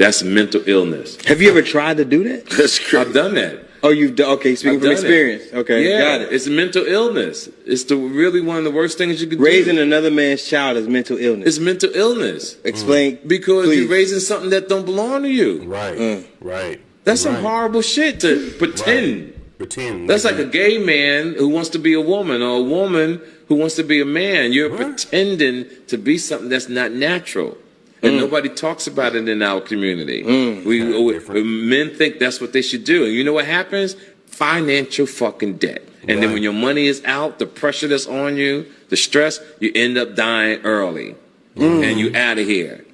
That's mental illness. Have you ever tried to do that? That's crazy. I've done that. Oh, you've done. Okay, speaking from experience. Okay, yeah, got it. It's mental illness. It's really one of the worst things you can do. Raising another man's child is mental illness. It's mental illness. Explain. Because please. you're raising something that don't belong to you. Right. Right. That's some horrible shit to pretend. Right. Pretend. That's like a gay man who wants to be a woman, or a woman who wants to be a man. You're pretending to be something that's not natural. And nobody talks about it in our community. Men think that's what they should do. And you know what happens? Financial fucking debt. And then when your money is out, the pressure that's on you, the stress, you end up dying early. And you out of here.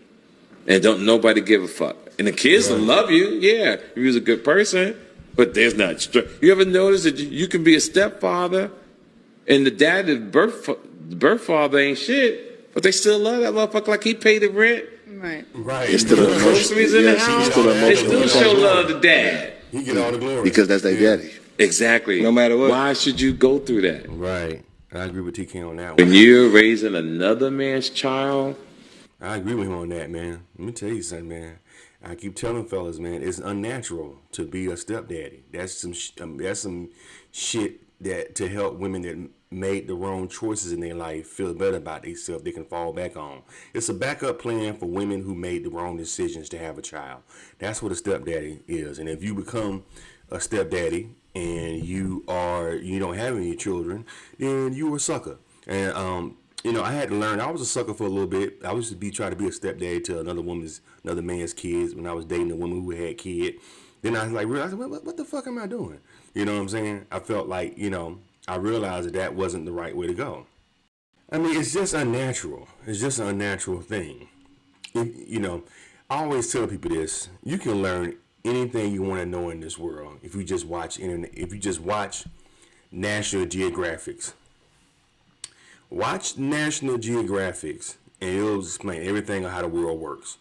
And don't nobody give a fuck. And the kids will love you. Yeah, if you're a good person. But there's not stress. You ever notice that you can be a stepfather and the dad, the birth father ain't shit, but they still love that motherfucker like he paid the rent. Right. It's still the groceries in the house. They still show love to dad. He get all the glory. Because that's their daddy. Exactly. No matter what. Why should you go through that? Right. I agree with TK on that one. When you're raising another man's child. I agree with him on that, man. Let me tell you something, man. I keep telling fellas, man, it's unnatural to be a stepdaddy. That's some shit that to help women that made the wrong choices in their life feel better about themselves, they can fall back on. It's a backup plan for women who made the wrong decisions to have a child. That's what a stepdaddy is. And if you become a stepdaddy and you don't have any children, then you a sucker. And I had to learn. I was a sucker for a little bit. I used to try to be a stepdaddy to another man's kids when I was dating a woman who had kids. Then I was like, realized, what the fuck am I doing? You know what I'm saying? I felt like, I realized that wasn't the right way to go. I mean, it's just unnatural. It's just an unnatural thing. I always tell people this. You can learn anything you want to know in this world if you just watch internet. If you just watch National Geographics. Watch National Geographics, and it'll explain everything on how the world works.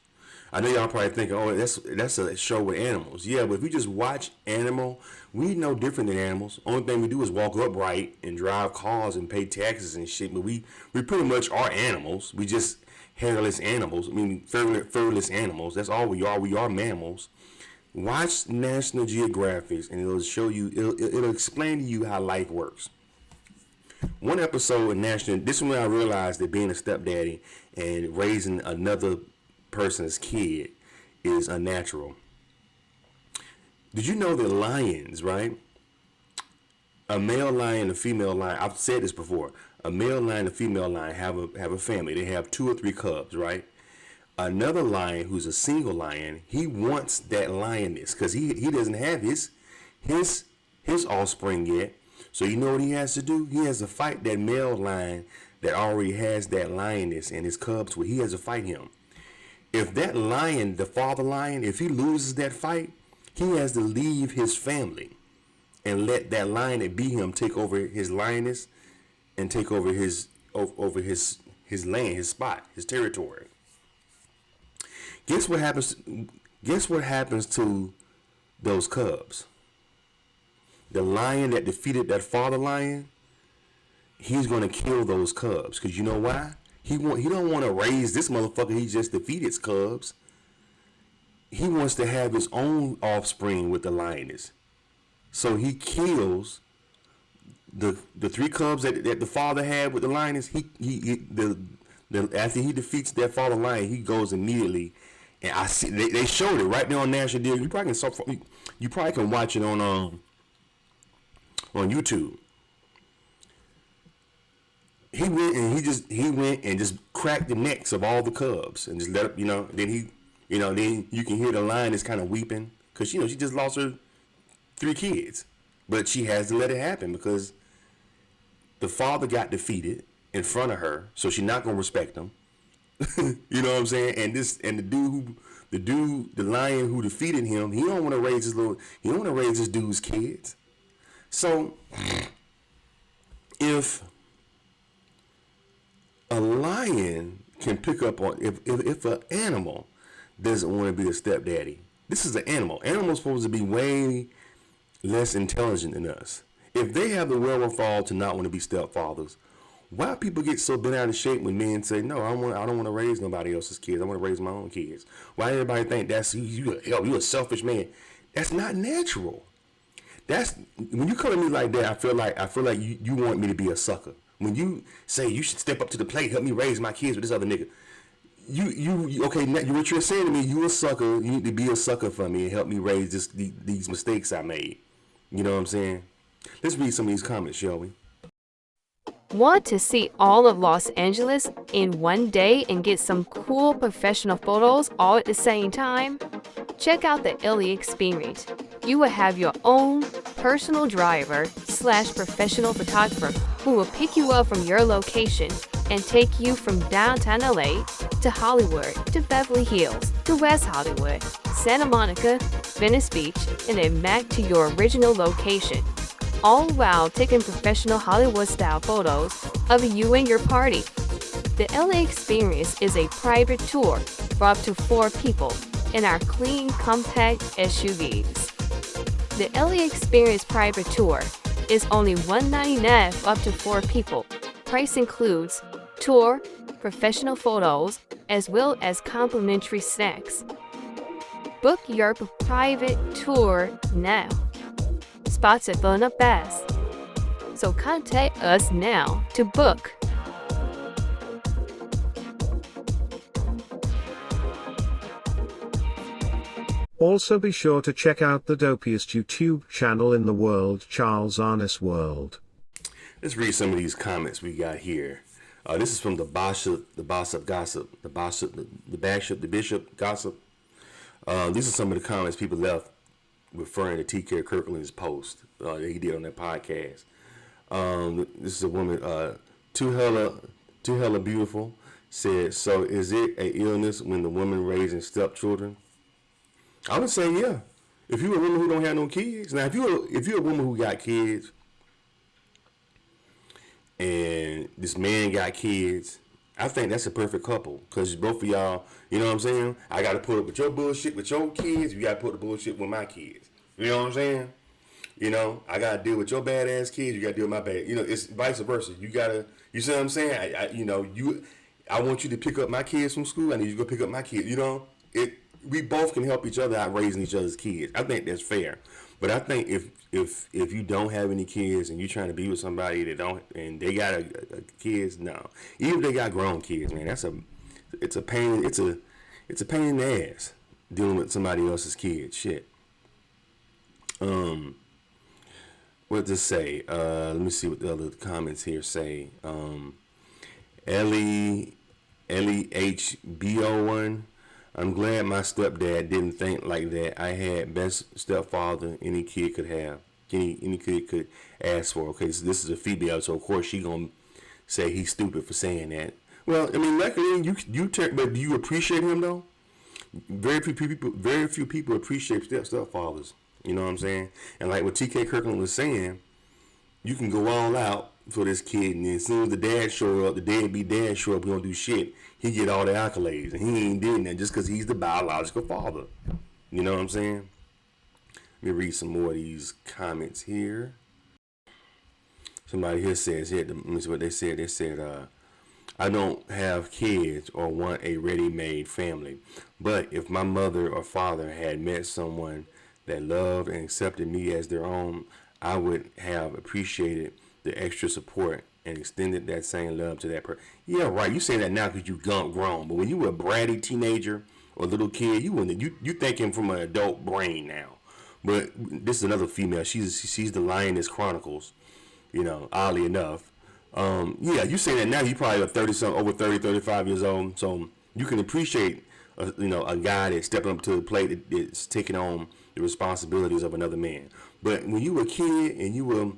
I know y'all probably thinking, oh, that's a show with animals. Yeah, but if you just watch animal, we no different than animals. Only thing we do is walk upright and drive cars and pay taxes and shit. But we pretty much are animals. We just hairless animals. I mean, furless animals. That's all we are. We are mammals. Watch National Geographic, and it'll show you. It'll explain to you how life works. One episode in National. This is when I realized that being a stepdaddy and raising another person's kid is unnatural. Did you know that lions, right? A male lion, a female lion. I've said this before. A male lion, a female lion have a family. They have 2 or 3 cubs, right? Another lion who's a single lion, he wants that lioness because he doesn't have his offspring yet. So you know what he has to do? He has to fight that male lion that already has that lioness and his cubs. He has to fight him. If that lion, the father lion, if he loses that fight, he has to leave his family and let that lion that beat him take over his lioness and take over his land, his spot, his territory. Guess what happens to those cubs? The lion that defeated that father lion, he's going to kill those cubs. Because you know why? He don't want to raise this motherfucker he just defeated's cubs. He wants to have his own offspring with the lioness. So he kills the 3 cubs that the father had with the lioness. After he defeats that father lion, he goes immediately. And I see they showed it right there on National Geographic. You probably can watch it on YouTube. He went and just cracked the necks of all the cubs and just let them, then then you can hear the lioness kind of weeping because she just lost her 3 kids, but she has to let it happen because the father got defeated in front of her, so she's not gonna respect him. You know what I'm saying? And the lion who defeated him, he don't want to raise this dude's kids. So if a lion can pick up on if an animal doesn't want to be a stepdaddy, this is an animal. Animals supposed to be way less intelligent than us. If they have the wherewithal to not want to be stepfathers, Why people get so bent out of shape when men say, no, I don't want to raise nobody else's kids. I want to raise my own kids. Why everybody think that's you a selfish man? That's not natural. That's when you come at me like that. I feel like you want me to be a sucker. When you say you should step up to the plate, help me raise my kids with this other nigga. You okay? What you're saying to me, you a sucker. You need to be a sucker for me and help me raise these mistakes I made. You know what I'm saying? Let's read some of these comments, shall we? Want to see all of Los Angeles in one day and get some cool professional photos all at the same time? Check out the LA Experience. You will have your own personal driver / professional photographer who will pick you up from your location and take you from downtown LA to Hollywood, to Beverly Hills, to West Hollywood, Santa Monica, Venice Beach, and then back to your original location. All while taking professional Hollywood-style photos of you and your party. The LA Experience is a private tour for up to 4 people in our clean, compact SUVs. The LA Experience private tour is only $199 for up to 4 people. Price includes tour, professional photos, as well as complimentary snacks. Book your private tour now. Spots are filling up fast. So contact us now to book. Also be sure to check out the dopiest YouTube channel in the world, Charles Arness World. Let's read some of these comments we got here. This is from the Bishop Gossip. These are some of the comments people left referring to TK Kirkland's post that he did on that podcast. This is a woman, too hella beautiful, said, so is it an illness when the woman raising stepchildren? I would say yeah. If you're a woman who don't have no kids, now if you're a woman who got kids and this man got kids, I think that's a perfect couple because both of y'all, you know what I'm saying? I got to put up with your bullshit with your kids. You got to put the bullshit with my kids. You know what I'm saying? You know, I got to deal with your badass kids. You got to deal with my bad. You know, it's vice versa. You got to, you see what I'm saying? I want you to pick up my kids from school. I need you to go pick up my kids. You know, we both can help each other out raising each other's kids. I think that's fair. But I think if you don't have any kids and you're trying to be with somebody that don't, and they got a kids, no. Even if they got grown kids, man, it's a pain in the ass dealing with somebody else's kids. Shit. What to say? Let me see what the other comments here say. Ellie HBO1. I'm glad my stepdad didn't think like that. I had best stepfather any kid could have. Any kid could ask for. Okay, so this is a female, so of course she gonna say he's stupid for saying that. Well, I mean, luckily but do you appreciate him though? Very few people appreciate stepfathers. You know what I'm saying? And like what TK Kirkland was saying, you can go all out for this kid, and as soon as the dad show up, the deadbeat dad show up, he don't do shit. He get all the accolades, and he ain't doing that just because he's the biological father. You know what I'm saying? Let me read some more of these comments here. Somebody here says here. Let me see what they said. They said, I don't have kids or want a ready-made family, but if my mother or father had met someone that loved and accepted me as their own, I would have appreciated the extra support and extended that same love to that person. Yeah, right. You say that now because you grown, but when you were a bratty teenager or little kid, you thinking from an adult brain now. But this is another female. She's the Lioness Chronicles. You know, oddly enough. Yeah, you say that now. You probably are 30-something, over 30, 35 years old. So you can appreciate, a guy that's stepping up to the plate, that's taking on the responsibilities of another man. But when you were a kid and you were a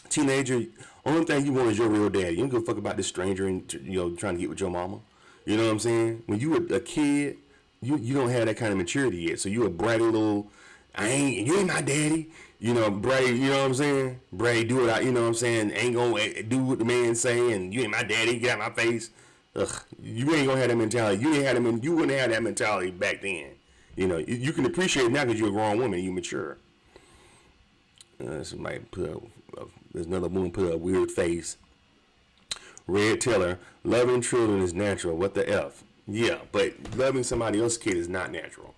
teenager, only thing you want is your real daddy. You don't give a fuck about this stranger and trying to get with your mama. You know what I'm saying? When you were a kid, you don't have that kind of maturity yet. So you a bratty little, you ain't my daddy. Bratty, you know what I'm saying? Bratty, do what you know what I'm saying? Ain't gonna do what the man say, and you ain't my daddy, get out my face. Ugh, you ain't gonna have that mentality. You wouldn't have that mentality back then. You can appreciate it now because you're a grown woman, you mature. Somebody there's another woman put a weird face. Red Taylor, loving children is natural. What the F? Yeah, but loving somebody else's kid is not natural.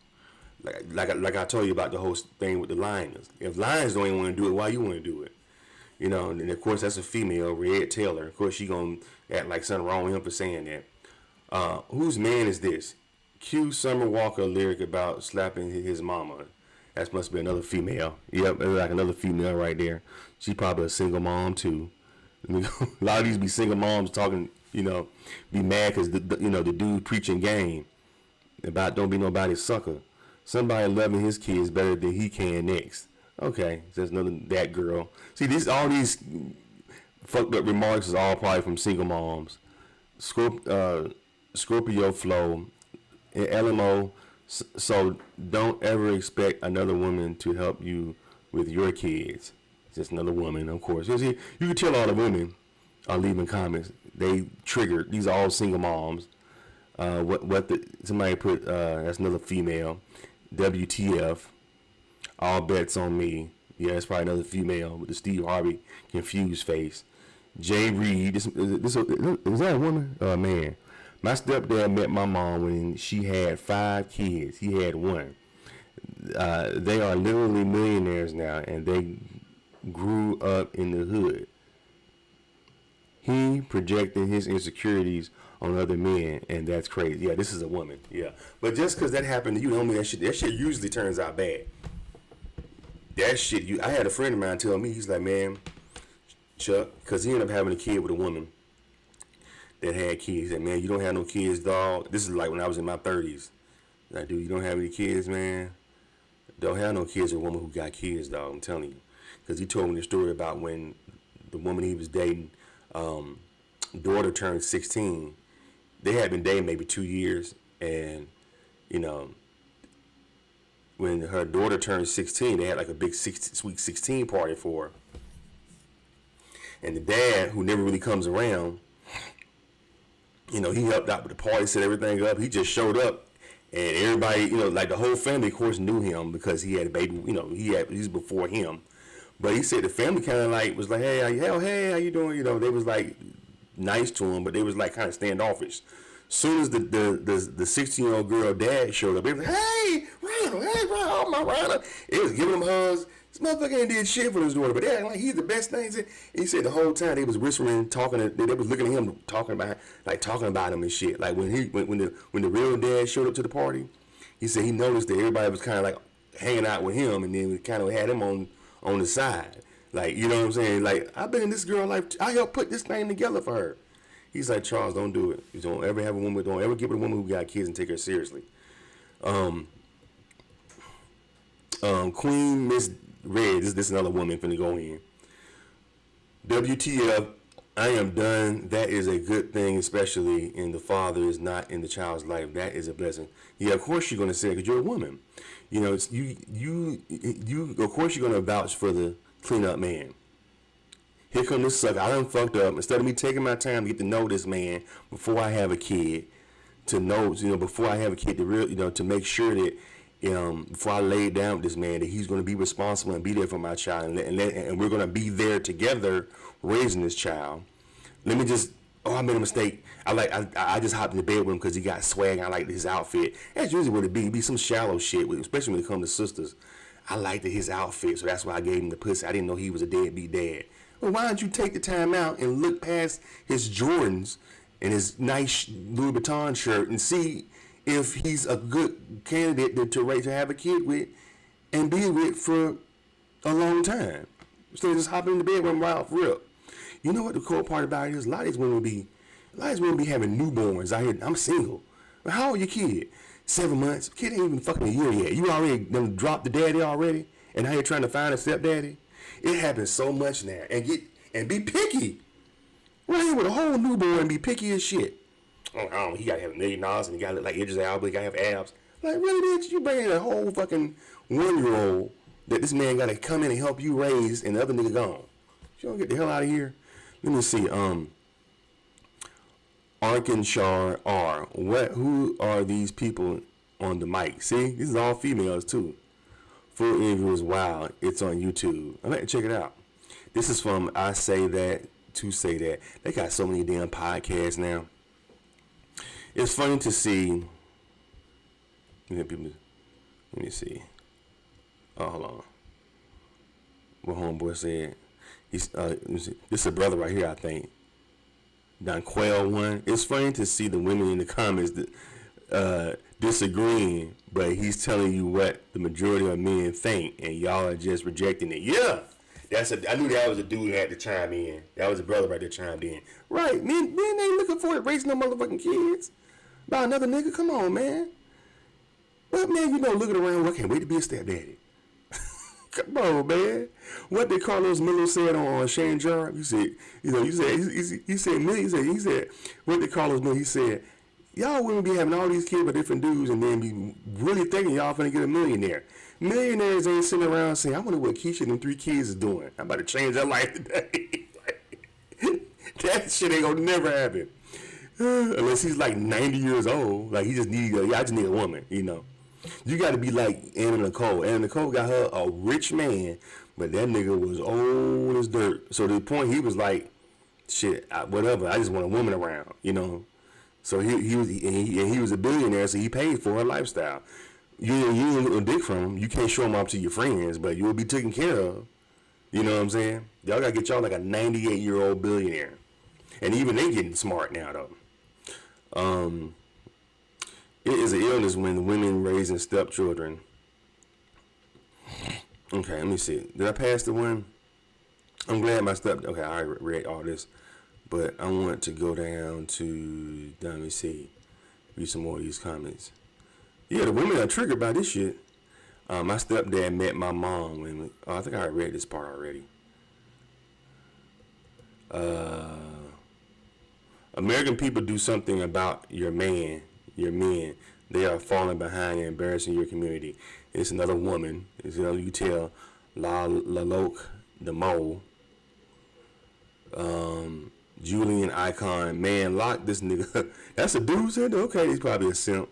Like I told you about the whole thing with the lions. If lions don't even want to do it, why you want to do it? You know, and of course that's a female, Red Taylor. Of course she gonna act like something wrong with him for saying that. Whose man is this? Q Summer Walker lyric about slapping his mama. That must be another female. Yep, that's like another female right there. She probably a single mom too. A lot of these be single moms talking, you know, be mad because the dude preaching game about don't be nobody's sucker. Somebody loving his kids better than he can next. Okay, so that's another that girl. See, all these fucked up remarks is all probably from single moms. Scorpio Flow, and LMO. So don't ever expect another woman to help you with your kids. Just another woman, of course. You see, you can tell all the women are leaving comments. They triggered. These are all single moms. Somebody put that's another female. WTF, all bets on me. Yeah, it's probably another female with the Steve Harvey confused face. Jay Reed, is that a woman or a man? My stepdad met my mom when she had 5 kids. He had 1. They are literally millionaires now, and they grew up in the hood. He projecting his insecurities on other men, and that's crazy. Yeah, this is a woman. Yeah, but just because that happened to you, don't mean that shit usually turns out bad. That shit, I had a friend of mine tell me, he's like, man, Chuck, because he ended up having a kid with a woman that had kids. He said, man, you don't have no kids, dog. This is like when I was in my 30s. Like, dude, you don't have any kids, man. Don't have no kids with a woman who got kids, dog. I'm telling you, because he told me the story about when the woman he was dating, daughter turned 16. They had been dating maybe 2 years, and you know, when her daughter turned 16, they had like a big sweet 16 party for her. And the dad, who never really comes around, you know, he helped out with the party, set everything up. He just showed up, and everybody, you know, like the whole family, of course, knew him because he had a baby. You know, he's before him. But he said the family kind of like was like, hey, how you doing? You know, they was like nice to him, but they was like kind of standoffish. Soon as the 16-year-old girl dad showed up, they was like, hey, Ronald, oh my Ronald. It was giving him hugs. This motherfucker ain't did shit for his daughter, but they like he's the best thing. He said the whole time they was whispering, talking. They was looking at him, talking about him and shit. Like when the real dad showed up to the party, he said he noticed that everybody was kind of like hanging out with him, and then we kind of had him on the side. Like, you know what I'm saying? Like, I've been in this girl life. I helped put this thing together for her. He's like, Charles, don't do it. Don't ever have a woman. Don't ever get with a woman who got kids and take her seriously. Queen Miss Red. This is another woman finna go in. WTF? I am done. That is a good thing, especially in the father is not in the child's life. That is a blessing. Yeah, of course you're gonna say it because you're a woman. You know, it's you. Of course you're gonna vouch for the cleanup man. Here come this sucker. I done fucked up. Instead of me taking my time to get to know this man before I have a kid, to know, you know, before I have a kid, to make sure that, before I lay down with this man, that he's going to be responsible and be there for my child, and we're going to be there together raising this child. Let me just, I made a mistake. I just hopped in the bed with him because he got swag. I like his outfit. That's usually what it be. It be some shallow shit, especially when it comes to sisters. I liked his outfit, so that's why I gave him the pussy. I didn't know he was a deadbeat dad. Well, why don't you take the time out and look past his Jordans and his nice Louis Vuitton shirt and see if he's a good candidate to have a kid with and be with for a long time, instead of just hopping in the bed with him right off rip. You know what the cool part about it is? A lot of these women be having newborns out here. I'm single. But how old your kid? 7 months. Kid ain't even fucking a year yet. You already done dropped the daddy already, and now you're trying to find a stepdaddy. It happens so much now, and be picky. Right here with a whole newborn and be picky as shit. Oh, he gotta have $1 million and he gotta look like Idris Elba. He gotta have abs. Like, really, bitch? You bringing a whole fucking 1-year-old that this man gotta come in and help you raise, and the other nigga gone. You don't get the hell out of here. Let me see. Arkansas R. Who are these people on the mic? See, this is all females too. Full interview is wild. It's on YouTube. I'm going to check it out. This is from I Say That to say that. They got so many damn podcasts now. It's funny to see. Let me see. Oh, hold on. What homeboy said? He's this is a brother right here, I think. Don Quail one. It's funny to see the women in the comments disagreeing, but he's telling you what the majority of men think, and y'all are just rejecting it. Yeah, I knew that was a dude who had to chime in. That was a brother right there chimed in. Right, men ain't looking for it raising no motherfucking kids by another nigga. Come on, man. But man, looking around, I can't wait to be a stepdaddy. Come on, man. What did Carlos Miller said on Shane Jarrett? He said, he said, what did Carlos Miller? He said, y'all wouldn't be having all these kids by different dudes and then be really thinking y'all finna get a millionaire. Millionaires ain't sitting around saying, I wonder what Keisha and them 3 kids is doing. I'm about to change their life today. That shit ain't gonna never happen. Unless he's like 90 years old. Like, I just need a woman, You got to be like Anna Nicole. Anna Nicole got her a rich man, but that nigga was old as dirt. So to the point he was like, shit, whatever. I just want a woman around, So he was a billionaire, so he paid for her lifestyle. You ain't get no dick from him. You can't show him off to your friends, but you'll be taken care of. You know what I'm saying? Y'all gotta get y'all like a 98-year-old billionaire, and even they getting smart now though. It is an illness when women raising stepchildren. Okay, let me see. Did I pass the one? I'm glad my okay, I already read all this, but I want to go down to, let me see, read some more of these comments. Yeah, the women are triggered by this shit. My stepdad met my mom when, I think I read this part already. American people, do something about your men. They are falling behind and embarrassing your community. It's another woman. You tell La Loke the Mole. Julian Icon, man, lock this nigga. That's a dude said. Okay, he's probably a simp.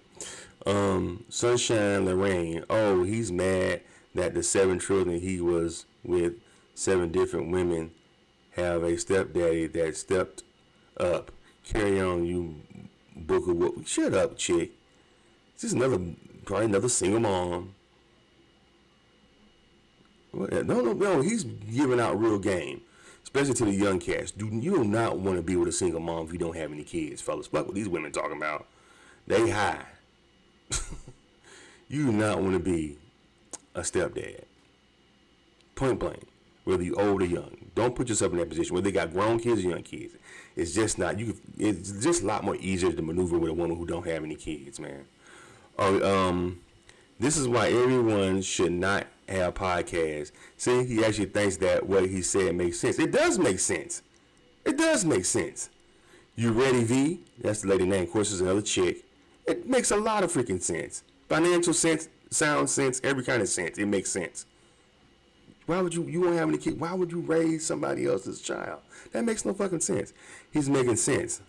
Sunshine Lorraine. Oh, he's mad that the 7 children he was with 7 different women have a stepdaddy that stepped up. Carry on, you booker. Shut up, chick. This is probably another single mom. No, he's giving out real game, especially to the young cats. You do not want to be with a single mom if you don't have any kids, fellas. Fuck what these women talking about. They high. You do not want to be a stepdad. Point blank. Whether you old or young, don't put yourself in that position. Whether they got grown kids or young kids, it's just not. It's just a lot more easier to maneuver with a woman who don't have any kids, man. This is why everyone should not have podcasts. See, he actually thinks that what he said makes sense. It does make sense. It does make sense. You ready, V? That's the lady name. Of course, there's another chick. It makes a lot of freaking sense. Financial sense, sound sense, every kind of sense. It makes sense. Why would you won't have any kids? Why would you raise somebody else's child? That makes no fucking sense. He's making sense.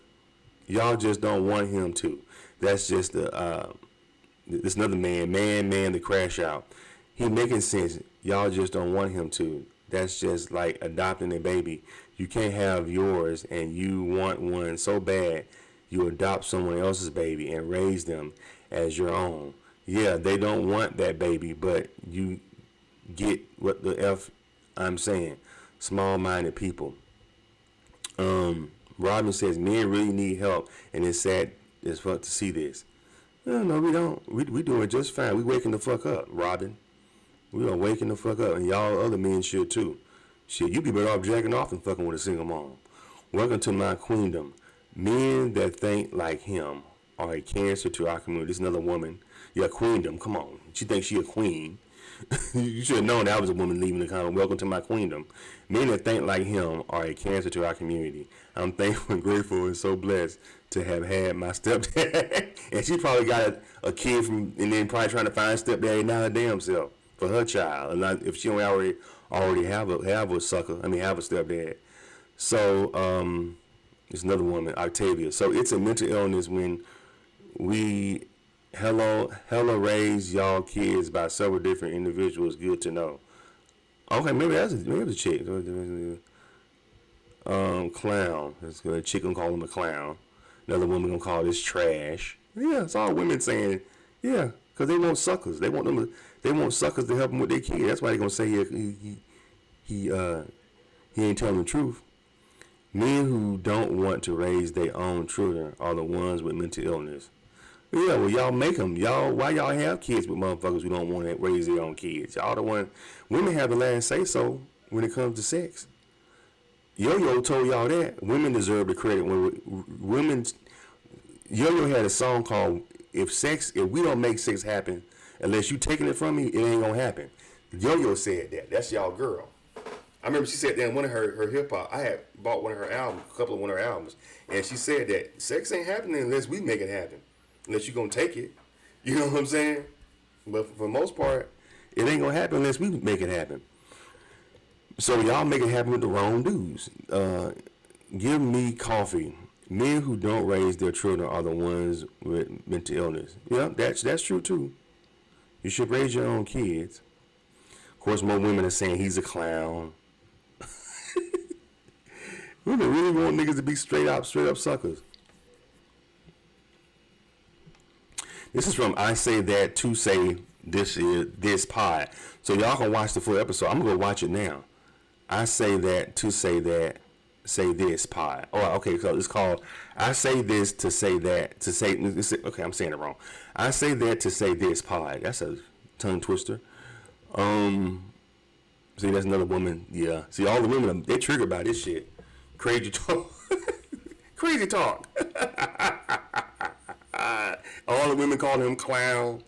Y'all just don't want him to. That's just this another man, the crash out. He making sense. Y'all just don't want him to. That's just like adopting a baby. You can't have yours and you want one so bad you adopt someone else's baby and raise them as your own. Yeah, they don't want that baby, but you get what the F I'm saying. Small-minded people. Robin says men really need help, and it's sad as fuck to see this. No, we don't. We doing just fine. We waking the fuck up, Robin. We are waking the fuck up, and y'all other men should too. Shit, you be better off jacking off than fucking with a single mom. Welcome to my queendom. Men that think like him are a cancer to our community. This is another woman. Yeah, queendom. Come on. She thinks she a queen. You should have known that was a woman leaving the comment. Welcome to my queendom. Men that think like him are a cancer to our community. I'm thankful and grateful and so blessed to have had my stepdad. And she probably got a kid from, and then probably trying to find a stepdad now her damn self for her child. And not, if she don't already have a stepdad. So it's another woman, Octavia. So it's a mental illness when we hella raise y'all kids by several different individuals. Good to know. Okay, maybe that's a chick. Clown. A chick gonna call him a clown. Another woman gonna call this trash. Yeah, it's all women saying, yeah, because they want suckers. They want them. They want suckers to help them with their kids. That's why they gonna say he ain't telling the truth. Men who don't want to raise their own children are the ones with mental illness. Yeah, well, y'all make them. Why y'all have kids with motherfuckers who don't want to raise their own kids? Y'all the one. Women have the last say so when it comes to sex. Yo-Yo told y'all that women deserve the credit. Women, Yo-Yo had a song called "If we don't make sex happen, unless you taking it from me, it ain't gonna happen." Yo-Yo said that. That's y'all girl. I remember she said that in one of her hip hop. I had bought one of her albums, a couple of one of her albums, and she said that sex ain't happening unless we make it happen, unless you gonna take it. You know what I'm saying? But for the most part, it ain't gonna happen unless we make it happen. So y'all make it happen with the wrong dudes. Give me coffee. Men who don't raise their children are the ones with mental illness. Yeah, that's true too. You should raise your own kids. Of course, more women are saying he's a clown. Women really want niggas to be straight up suckers. This is from I Say That to Say This pod. So y'all can watch the full episode. I'm gonna go watch it now. I Say That to Say That, Say This pod. Oh, okay. So it's called I Say This to Say That to Say. Okay, I'm saying it wrong. I Say That to Say This pod. That's a tongue twister. See, that's another woman. Yeah. See, all the women, they triggered by this shit. Crazy talk. Crazy talk. All the women call him clown.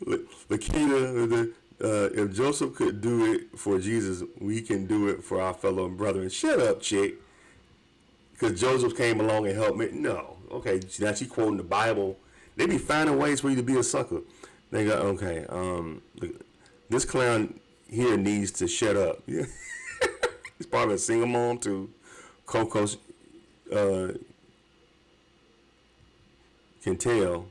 Lakita, if Joseph could do it for Jesus, we can do it for our fellow brethren. Shut up, chick. Because Joseph came along and helped me. No. Okay, now she quoting the Bible. They be finding ways for you to be a sucker. They go, okay, this clown here needs to shut up. Yeah. He's probably a single mom too. Coco's can tell.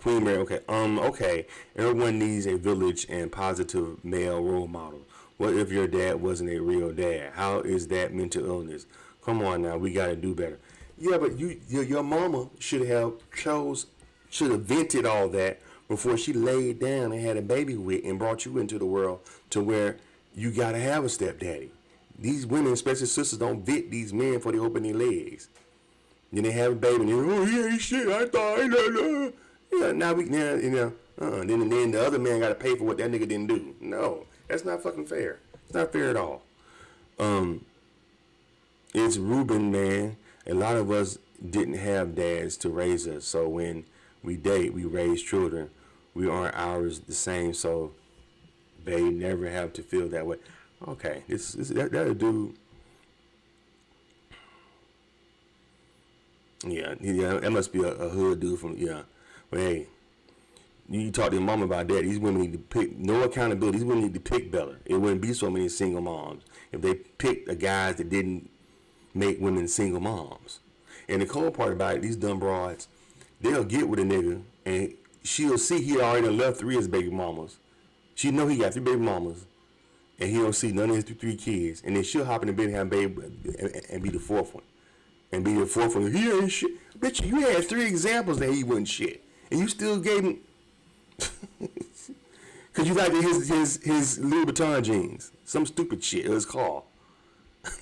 Queen Mary, okay. Okay. Everyone needs a village and positive male role model. What if your dad wasn't a real dad? How is that mental illness? Come on now, we gotta do better. Yeah, but your mama should have vented all that before she laid down and had a baby with and brought you into the world to where you gotta have a stepdaddy. These women, especially sisters, don't vet these men before they open their legs. Then they have a baby and they're, oh, he ain't shit. I thought, yeah, then the other man got to pay for what that nigga didn't do. No, that's not fucking fair. It's not fair at all. It's Ruben, man. A lot of us didn't have dads to raise us. So when we date, we raise children. We aren't ours the same. So they never have to feel that way. Okay, that dude. Yeah, that must be a hood dude from, yeah. But hey, you talk to your mom about that. These women need to pick, no accountability. These women need to pick better. It wouldn't be so many single moms if they picked the guys that didn't make women single moms. And the cold part about it, these dumb broads, they'll get with a nigga and she'll see he already left 3 of his baby mamas. She know he got 3 baby mamas. And he don't see none of his 3 kids. And then she'll hop in the bed and have a baby and be the 4th one. And be the 4th one. He ain't shit. Bitch, you had 3 examples that he wasn't shit. And you still gave him... Because you like his Louis Vuitton jeans. Some stupid shit. It was called.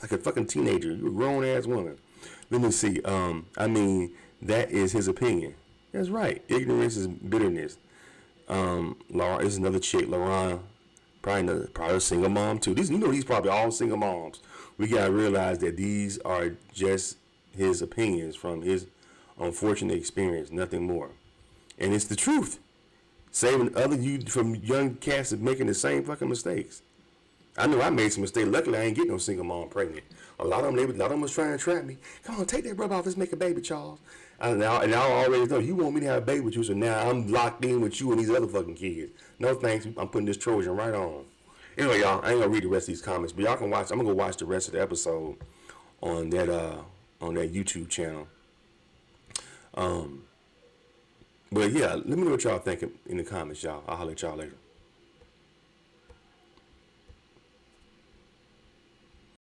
Like a fucking teenager. You a grown-ass woman. Let me see. I mean, that is his opinion. That's right. Ignorance is bitterness. Laura, this is another chick. Laurent. Probably a single mom too. These probably all single moms. We gotta realize that these are just his opinions from his unfortunate experience, nothing more. And it's the truth. Saving other youth from young cats of making the same fucking mistakes. I know I made some mistakes. Luckily, I ain't get no single mom pregnant. A lot of them was trying to trap me. Come on, take that rub off. Let's make a baby, Charles. And I already know you want me to have a baby with you, so now I'm locked in with you and these other fucking kids. No thanks. I'm putting this Trojan right on. Anyway, y'all, I ain't gonna read the rest of these comments, but y'all can watch. I'm gonna go watch the rest of the episode on that YouTube channel. But yeah, let me know what y'all think in the comments, y'all. I'll holler at y'all later.